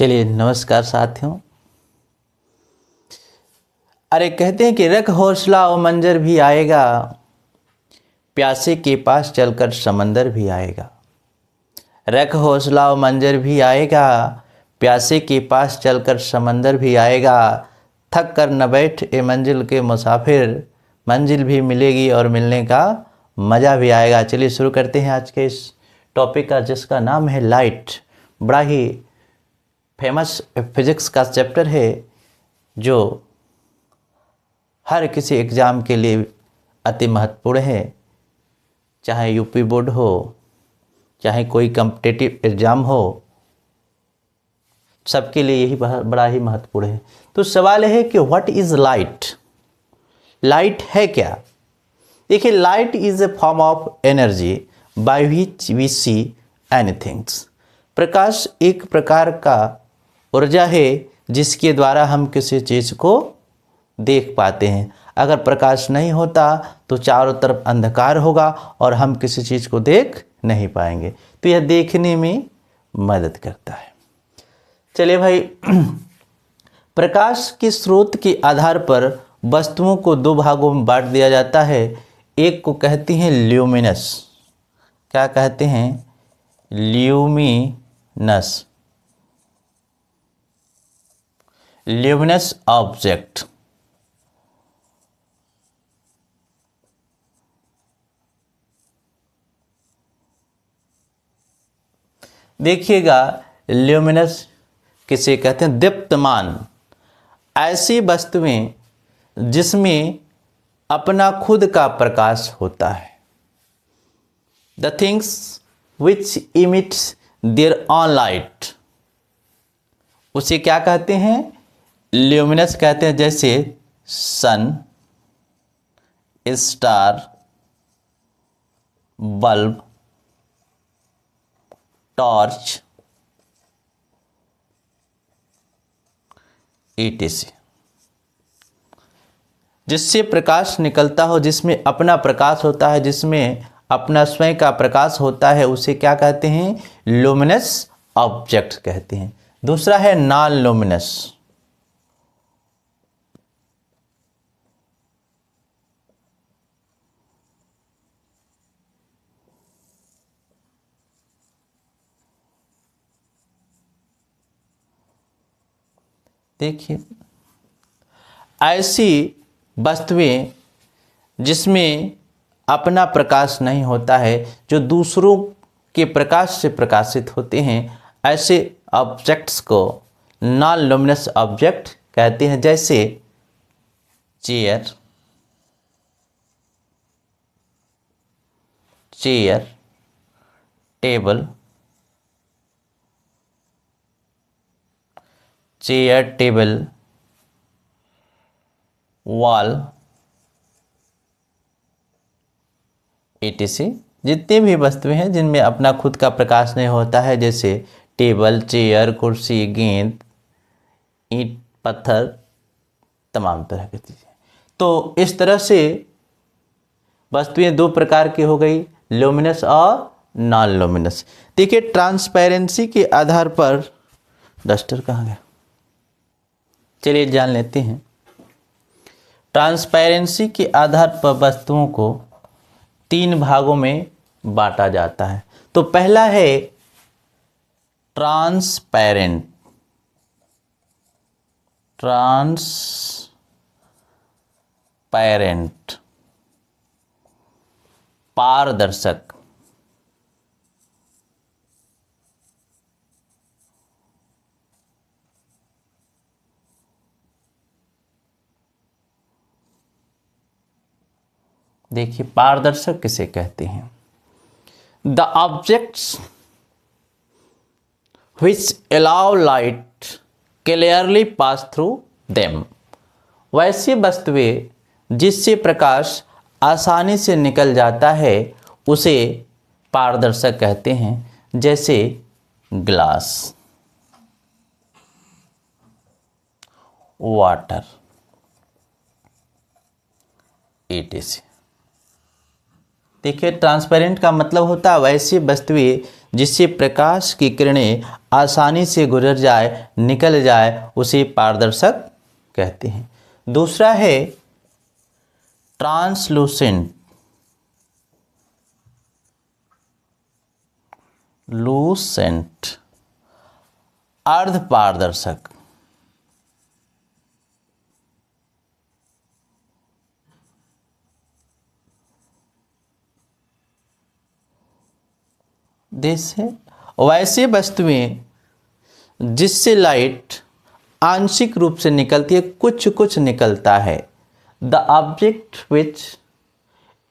चलिए नमस्कार साथियों। अरे कहते हैं कि रख हौसला वो मंजर भी आएगा, प्यासे के पास चलकर समंदर भी आएगा। रख हौसला वो मंजर भी आएगा, प्यासे के पास चलकर समंदर भी आएगा। थक कर न बैठ ए मंजिल के मुसाफिर, मंजिल भी मिलेगी और मिलने का मज़ा भी आएगा। चलिए शुरू करते हैं आज के इस टॉपिक का, जिसका नाम है लाइट। बड़ा ही फेमस फिजिक्स का चैप्टर है जो हर किसी एग्ज़ाम के लिए अति महत्वपूर्ण है। चाहे यूपी बोर्ड हो, चाहे कोई कॉम्पिटिटिव एग्ज़ाम हो, सबके लिए यही बड़ा ही महत्वपूर्ण है। तो सवाल है कि व्हाट इज़ लाइट? लाइट है क्या? देखिए, light is a form of energy by which we see anythings. प्रकाश एक प्रकार का ऊर्जा है जिसके द्वारा हम किसी चीज़ को देख पाते हैं। अगर प्रकाश नहीं होता तो चारों तरफ अंधकार होगा और हम किसी चीज़ को देख नहीं पाएंगे। तो यह देखने में मदद करता है। चलिए भाई, प्रकाश के स्रोत के आधार पर वस्तुओं को दो भागों में बांट दिया जाता है। एक को कहते हैं ल्यूमिनस। क्या कहते हैं? ल्यूमिनस। Luminous object. देखिएगा, ल्यूमिनस किसे कहते हैं? दीप्तमान। ऐसी वस्तुएं जिसमें अपना खुद का प्रकाश होता है। The things which emits their own light, उसे क्या कहते हैं? ल्यूमिनस कहते हैं। जैसे sun, star, bulb, torch, etc। जिससे प्रकाश निकलता हो, जिसमें अपना प्रकाश होता है, जिसमें अपना स्वयं का प्रकाश होता है, उसे क्या कहते हैं? लुमिनस ऑब्जेक्ट कहते हैं। दूसरा है नॉन लुमिनस। देखिए, ऐसी वस्तुएं जिसमें अपना प्रकाश नहीं होता है, जो दूसरों के प्रकाश से प्रकाशित होते हैं, ऐसे ऑब्जेक्ट्स को नॉन लुमिनस ऑब्जेक्ट कहते हैं। जैसे चेयर, टेबल, वॉल, etc। जितने भी वस्तुएं हैं जिनमें अपना खुद का प्रकाश नहीं होता है, जैसे टेबल, चेयर, कुर्सी, गेंद, ईंट, पत्थर, तमाम तरह की चीज़ें। तो इस तरह से वस्तुएं दो प्रकार की हो गई, लुमिनस और नॉन लुमिनस। देखिए, ट्रांसपेरेंसी के आधार पर, डस्टर कहाँ गया? चलिए जान लेते हैं। ट्रांसपेरेंसी के आधार पर वस्तुओं को तीन भागों में बांटा जाता है। तो पहला है ट्रांसपेरेंट। पारदर्शक। देखिए, पारदर्शक किसे कहते हैं? The objects which allow light clearly pass through them। वैसी वस्तुएं जिससे प्रकाश आसानी से निकल जाता है, उसे पारदर्शक कहते हैं। जैसे ग्लास, वाटर, etc। देखिए, ट्रांसपेरेंट का मतलब होता है वैसी वस्तुएं जिससे प्रकाश की किरणें आसानी से गुजर जाए, निकल जाए, उसे पारदर्शक कहते हैं। दूसरा है ट्रांसलूसेंट, अर्ध पारदर्शक। जैसे वैसे वस्तुएं जिससे लाइट आंशिक रूप से निकलती है, कुछ कुछ निकलता है। The object which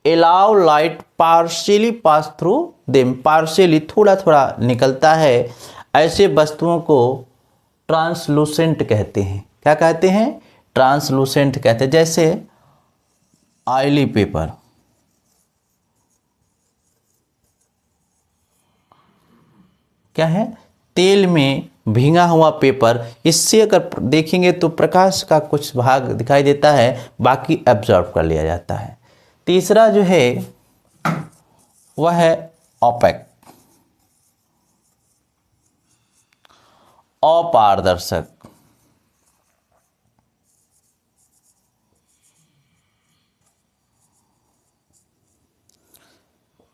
allow light partially pass through them, partially थोड़ा थोड़ा निकलता है, ऐसे वस्तुओं को ट्रांसलूसेंट कहते हैं। क्या कहते हैं? ट्रांसलूसेंट कहते हैं। जैसे ऑयली पेपर, क्या है? तेल में भींगा हुआ पेपर, इससे अगर देखेंगे तो प्रकाश का कुछ भाग दिखाई देता है, बाकी एब्जॉर्ब कर लिया जाता है। तीसरा जो है वह है ओपेक, अपारदर्शक।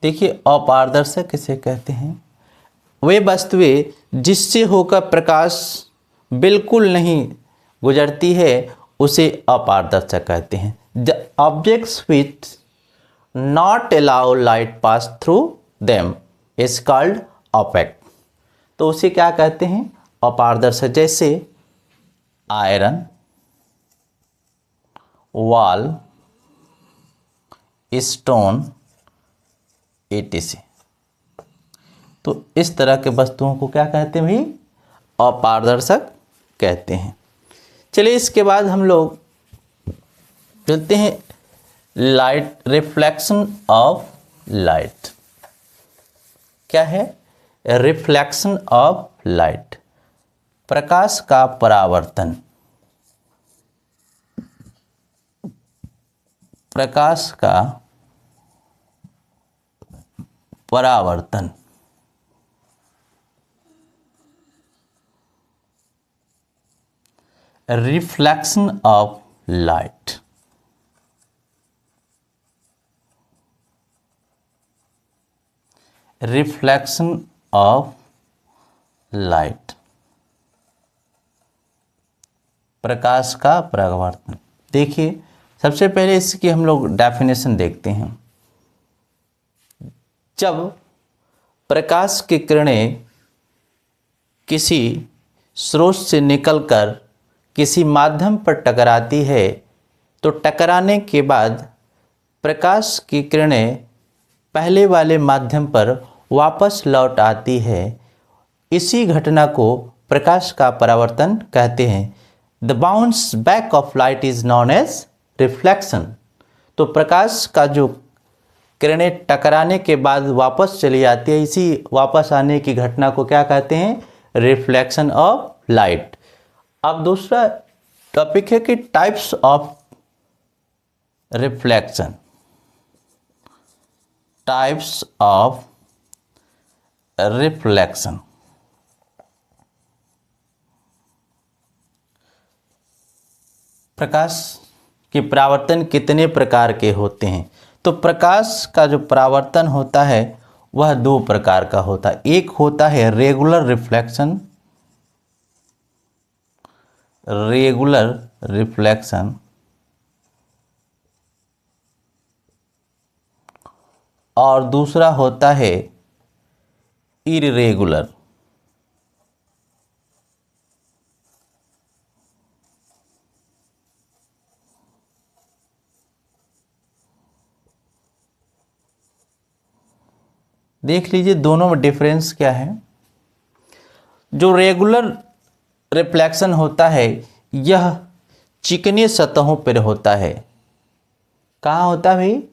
देखिए अपारदर्शक किसे कहते हैं? वे वस्तुएं जिससे होकर प्रकाश बिल्कुल नहीं गुजरती है, उसे अपारदर्शक कहते हैं। The objects which not allow light pass through them is called opaque. तो उसे क्या कहते हैं? अपारदर्शक। जैसे आयरन, वॉल, स्टोन, etc। तो इस तरह के वस्तुओं को क्या कहते हैं भाई? अपारदर्शक कहते हैं। चलिए इसके बाद हम लोग चलते हैं लाइट, रिफ्लेक्शन ऑफ लाइट। क्या है? रिफ्लेक्शन ऑफ लाइट, प्रकाश का परावर्तन। प्रकाश का परावर्तन। Reflection of light. Reflection of light, प्रकाश का परावर्तन। देखिए सबसे पहले इसकी हम लोग डेफिनेशन देखते हैं। जब प्रकाश की किरणें किसी स्रोत से निकलकर किसी माध्यम पर टकराती है, तो टकराने के बाद प्रकाश की किरणें पहले वाले माध्यम पर वापस लौट आती है। इसी घटना को प्रकाश का परावर्तन कहते हैं। The bounce back of light is known as reflection. तो प्रकाश का जो किरणें टकराने के बाद वापस चली जाती है, इसी वापस आने की घटना को क्या कहते हैं? Reflection of light. अब दूसरा टॉपिक है कि types of reflection. Types of reflection. प्रकाश के परावर्तन कितने प्रकार के होते हैं? तो प्रकाश का जो परावर्तन होता है वह दो प्रकार का होता है। एक होता है रेगुलर रिफ्लेक्शन, रेगुलर रिफ्लेक्शन, और दूसरा होता है इरेगुलर। देख लीजिए दोनों में डिफरेंस क्या है। जो रेगुलर रिफ्लेक्शन होता है यह चिकनी सतहों पर होता है। कहाँ होता है भाई?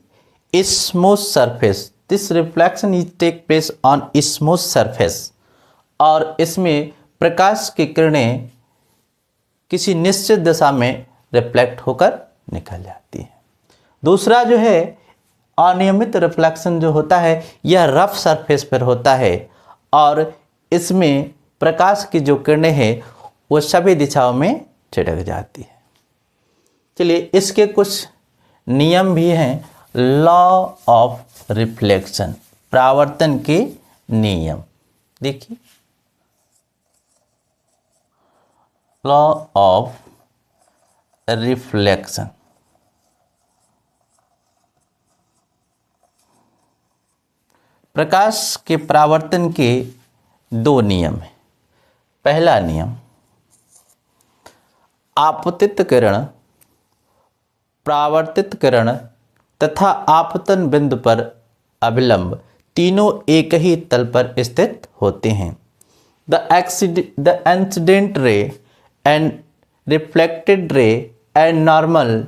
Smooth surface. This reflection is take place on smooth surface. और इसमें प्रकाश की किरणें किसी निश्चित दिशा में रिफ्लेक्ट होकर निकल जाती है। दूसरा जो है अनियमित रिफ्लेक्शन जो होता है यह रफ सरफेस पर होता है और इसमें प्रकाश की जो किरणें हैं वो सभी दिशाओं में छिड़क जाती है। चलिए इसके कुछ नियम भी हैं। लॉ ऑफ रिफ्लेक्शन, परावर्तन के नियम। देखिए लॉ ऑफ रिफ्लेक्शन। प्रकाश के परावर्तन के दो नियम हैं। पहला नियम, आपतित किरण, परावर्तित किरण तथा आपतन बिंदु पर अभिलंब तीनों एक ही तल पर स्थित होते हैं। The incident ray and reflected ray and normal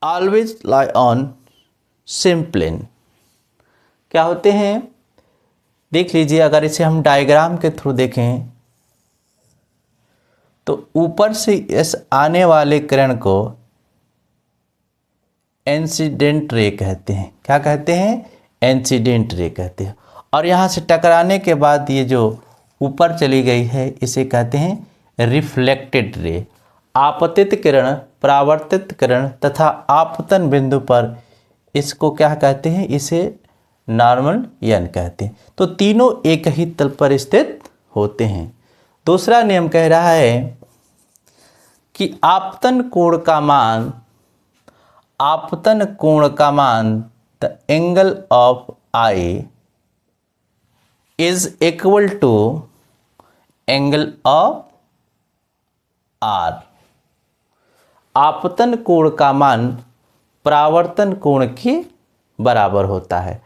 always lie on same plane. क्या होते हैं देख लीजिए। अगर इसे हम डायग्राम के थ्रू देखें तो ऊपर से इस आने वाले किरण को इंसिडेंट रे कहते हैं। क्या कहते हैं? इंसिडेंट रे कहते हैं। और यहाँ से टकराने के बाद ये जो ऊपर चली गई है इसे कहते हैं रिफ्लेक्टेड रे। आपतित किरण, परावर्तित किरण तथा आपतन बिंदु पर इसको क्या कहते हैं? इसे नॉर्मल यन कहते हैं। तो तीनों एक ही तल पर स्थित होते हैं। दूसरा नियम कह रहा है कि आपतन कोण का मान the angle of I is equal to angle of R. आपतन कोण का मान परावर्तन कोण के बराबर होता है।